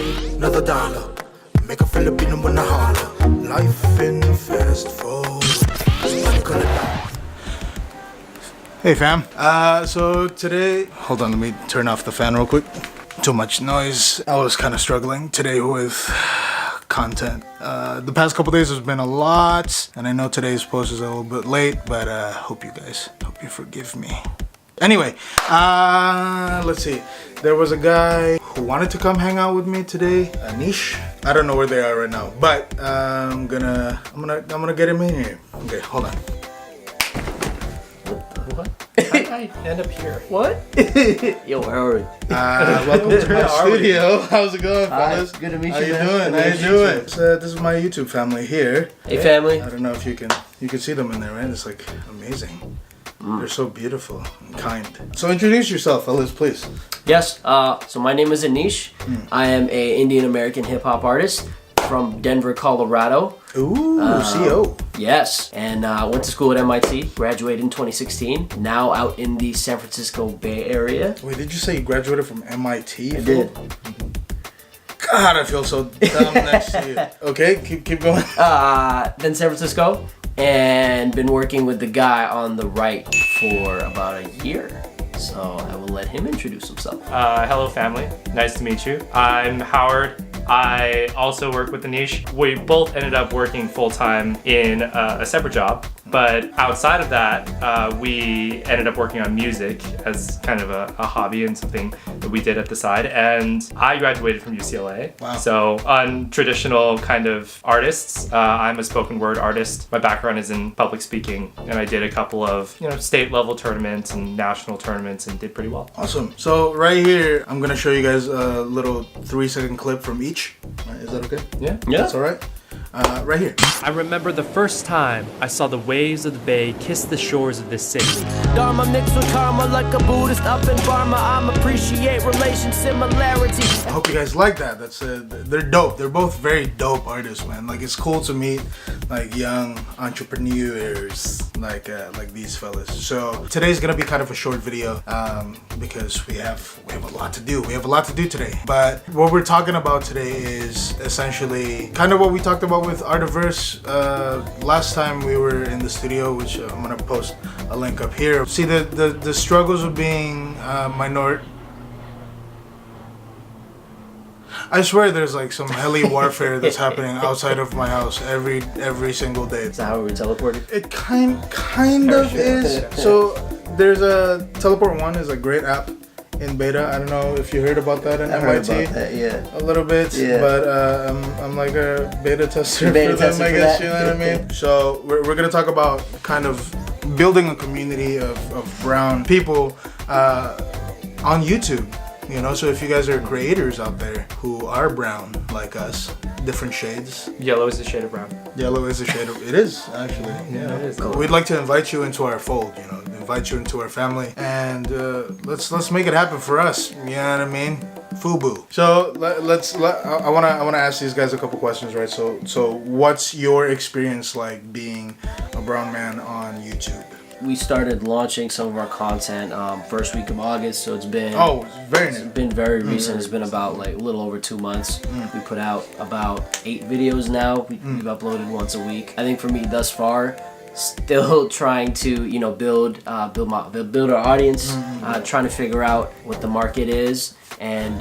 another dollar. Make a Filipino wanna holler. Life in fast forward. Hey fam, so today, hold on, let me turn off the fan real quick. Too much noise. I was kind of struggling today with content. The past couple days has been a lot, and I know today's post is a little bit late, but hope you forgive me. Anyway, let's see. There was a guy who wanted to come hang out with me today, Anish. I don't know where they are right now, but I'm gonna get him in here. Okay, hold on. What? I end up here. What? Yo, Howard. Welcome to my studio. How's it going, fellas? Good to meet you. How you doing? How you doing? So, this is my YouTube family here. Hey, family. I don't know if you can see them in there, right? It's like amazing. They're so beautiful and kind. So introduce yourself, fellas, please. Yes. So my name is Anish. I am a Indian American hip hop artist from Denver, Colorado. Ooh, CO. Yes, and went to school at MIT, graduated in 2016, now out in the San Francisco Bay Area. Wait, did you say you graduated from MIT? I did. God, I feel so dumb next to you. Okay, keep going. Then San Francisco, and been working with the guy on the right for about a year. So I will let him introduce himself. Hello family, nice to meet you. I'm Howard. I also work with Anish. We both ended up working full-time in a separate job, but outside of that, we ended up working on music as kind of a hobby and something that we did at the side. And I graduated from UCLA. Wow. So untraditional kind of artists. I'm a spoken word artist. My background is in public speaking, and I did a couple of state level tournaments and national tournaments and did pretty well. Awesome. So right here, I'm gonna show you guys a little 3-second clip from each. Is that okay? Yeah. That's all right. Right here. I remember the first time I saw the waves of the bay kiss the shores of this city. Dharma mixed with karma like a Buddhist up in Burma. I'm appreciate relation similarities. I hope you guys like that. They're dope. They're both very dope artists, man. Like, it's cool to meet like young entrepreneurs like these fellas. So today's gonna be kind of a short video because we have a lot to do. We have a lot to do today. But what we're talking about today is essentially kind of what we talked about with Artiverse last time we were in the studio, which I'm gonna post a link up here. See the struggles of being minority. I swear there's like some heli warfare that's happening outside of my house every single day. Is that how we were teleported? It kind of is. So there's a Teleport One is a great app in beta. I don't know if you heard about that in MIT. Heard about that, yeah. A little bit, yeah. But I'm like a beta tester for them, I guess, you know what I mean? So we're gonna talk about kind of building a community of brown people on YouTube. So if you guys are creators out there who are brown like us, different shades. Yellow is a shade of brown. Yellow is a shade of, it is actually. Yeah, it is. We'd like to invite you into our fold, invite you into our family, and let's make it happen for us. You know what I mean? FUBU. So I wanna ask these guys a couple questions, right? So what's your experience like being a brown man on YouTube? We started launching some of our content first week of August, so it's been very new. It's been very recent. It's been about like a little over 2 months. We put out about 8 videos now. We've uploaded once a week. I think for me thus far, still trying to build our audience, trying to figure out what the market is, and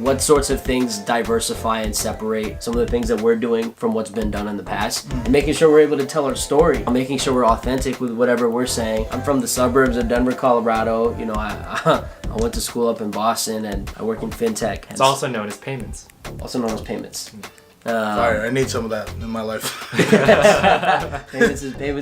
what sorts of things diversify and separate some of the things that we're doing from what's been done in the past, and making sure we're able to tell our story, making sure we're authentic with whatever we're saying. I'm from the suburbs of Denver, Colorado. I went to school up in Boston, and I work in fintech. It's also known as payments. Also known as payments. Fire, I need some of that in my life. Payments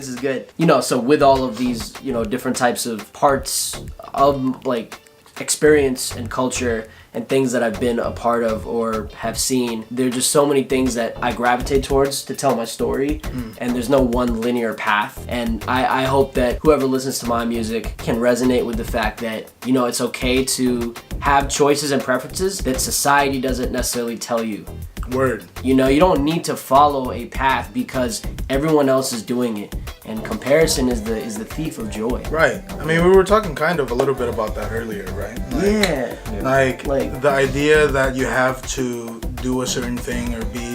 is good. So with all of these, different types of parts of like experience and culture and things that I've been a part of or have seen, there are just so many things that I gravitate towards to tell my story, and there's no one linear path. And I hope that whoever listens to my music can resonate with the fact that, it's okay to have choices and preferences that society doesn't necessarily tell you. Word. You don't need to follow a path because everyone else is doing it, and comparison is the thief of joy. Right. I mean, we were talking kind of a little bit about that earlier, right? Yeah. Like the idea that you have to do a certain thing or be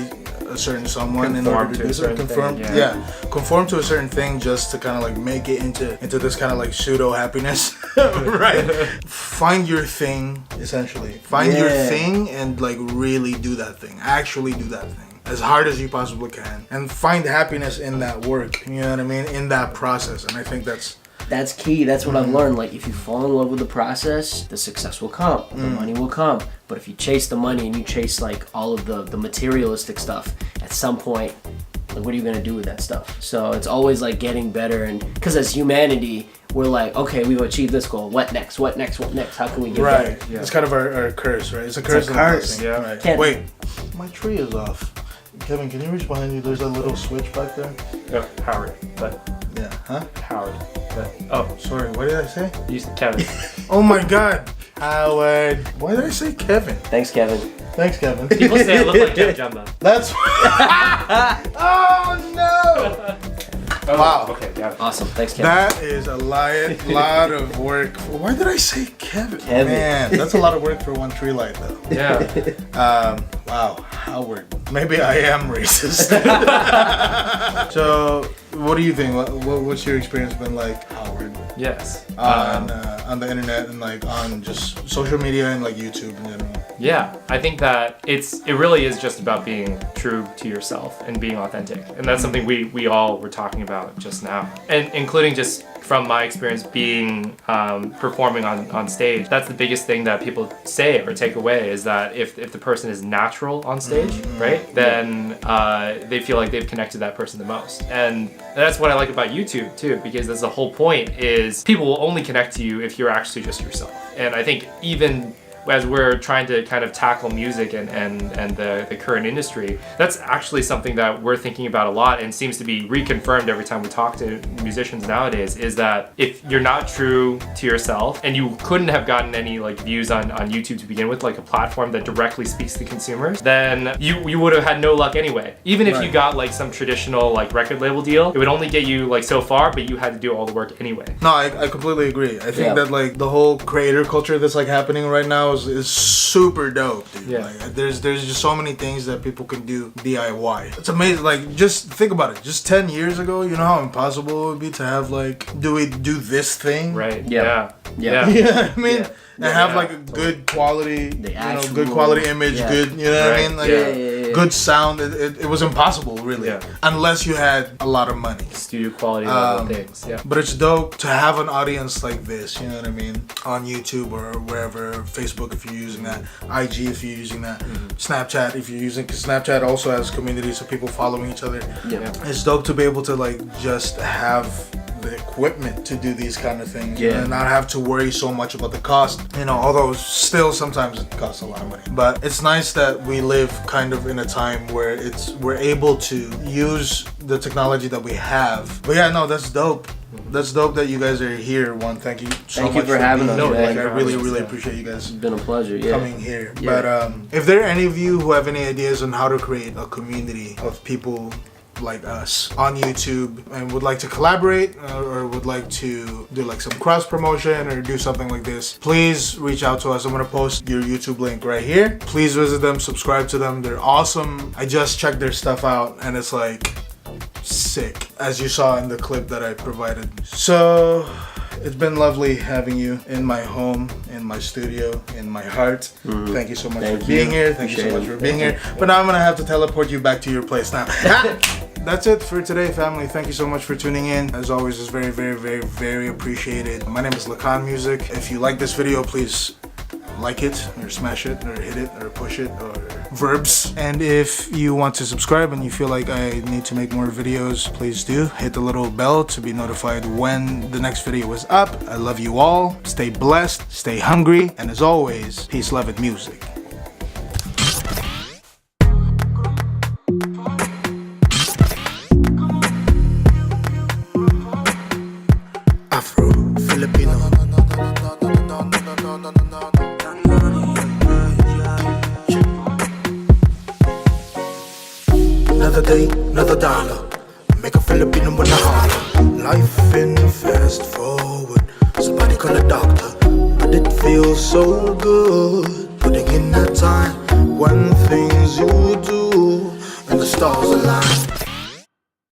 a certain someone in Conform order to to a do so. certain Conform, thing, yeah. conform to a certain thing just to kind of like make it into this kind of like pseudo happiness, right? Find your thing, essentially. Find your thing and like really do that thing. Actually do that thing as hard as you possibly can, and find happiness in that work. You know what I mean? In that process, and I think that's key. That's what I've learned. Like, if you fall in love with the process, the success will come, the money will come. But if you chase the money and you chase like all of the materialistic stuff, at some point, like, what are you gonna do with that stuff? So it's always like getting better, and because as humanity, we're like, okay, we've achieved this goal. What next? What next? What next? How can we get better? Yeah. It's kind of our curse, right? It's a curse. a curse. Yeah. Right. Wait, my tree is off. Kevin, can you reach behind you? There's a little switch back there. Oh, Howard. But Yeah. Huh? Howard. But oh, Sorry. What did I say? you said Kevin. Oh my God, Howard. Why did I say Kevin? Thanks, Kevin. Thanks, Kevin. People say I look like Jeff Jumbo. That's. Oh no! Oh, Wow. Okay, got it. Awesome. Thanks, Kevin. That is a lot of work. Why did I say Kevin? Kevin. Man, that's a lot of work for one tree light, though. Yeah. Wow, Howard. Maybe I am racist. So, what do you think? What's your experience been like, Howard? Yes. On the internet and like on just social media and like YouTube in general. Yeah, I think that it really is just about being true to yourself and being authentic, and that's something we all were talking about just now, and including just from my experience being performing on stage. That's the biggest thing that people say or take away, is that if the person is natural on stage, right, then they feel like they've connected that person the most. And that's what I like about YouTube too, because that's the whole point, is people will only connect to you if you're actually just yourself. And I think even as we're trying to kind of tackle music and the current industry, that's actually something that we're thinking about a lot, and seems to be reconfirmed every time we talk to musicians nowadays, is that if you're not true to yourself, and you couldn't have gotten any like views on YouTube to begin with, like a platform that directly speaks to consumers, then you would have had no luck anyway. Even if you got like some traditional like record label deal, it would only get you like so far, but you had to do all the work anyway. No, I completely agree. I think that like the whole creator culture that's like happening right now is super dope, dude. Yeah. Like, there's just so many things that people can do DIY. It's amazing. Like, just think about it. Just 10 years ago, you know how impossible it would be to have like do this thing, Right. Yeah. Yeah. You know what I mean? Yeah. And have like a good quality, actual- good quality image, good, you know what I mean? Like, good sound. It was impossible, really, unless you had a lot of money. Studio quality level things. Yeah. But it's dope to have an audience like this, you know what I mean? On YouTube or wherever, Facebook if you're using that, IG if you're using that, Snapchat if you're using, because Snapchat also has communities of people following each other. Yeah. It's dope to be able to like just have the equipment to do these kind of things, and not have to worry so much about the cost, you know, although still sometimes it costs a lot of money. But it's nice that we live kind of in a time where we're able to use the technology that we have. But yeah, no, that's dope. That's dope that you guys are here. Thank you so much for having us. being here. Thank Like, you I for really, having us, really appreciate you guys It's been a pleasure. coming here. Yeah. But if there are any of you who have any ideas on how to create a community of people like us on YouTube and would like to collaborate or would like to do like some cross promotion or do something like this, please reach out to us. I'm gonna post your YouTube link right here. Please visit them, subscribe to them. They're awesome. I just checked their stuff out and it's like sick, as you saw in the clip that I provided. So it's been lovely having you in my home, in my studio, in my heart. Thank you so much for being here. Thank you so much for being here. But now I'm gonna have to teleport you back to your place now. That's it for today, family. Thank you so much for tuning in. As always, it's very, very, very, very appreciated. My name is LAKANVLOG. If you like this video, please like it or smash it or hit it or push it or verbs. And if you want to subscribe and you feel like I need to make more videos, please do. Hit the little bell to be notified when the next video is up. I love you all. Stay blessed, stay hungry, and as always, peace, love, and music. Afro-Filipino. Another day, another dollar. Make a Filipino wanna holler. Life in fast forward. Somebody call a doctor. But it feels so good. Putting in that time when things as you do, and the stars align.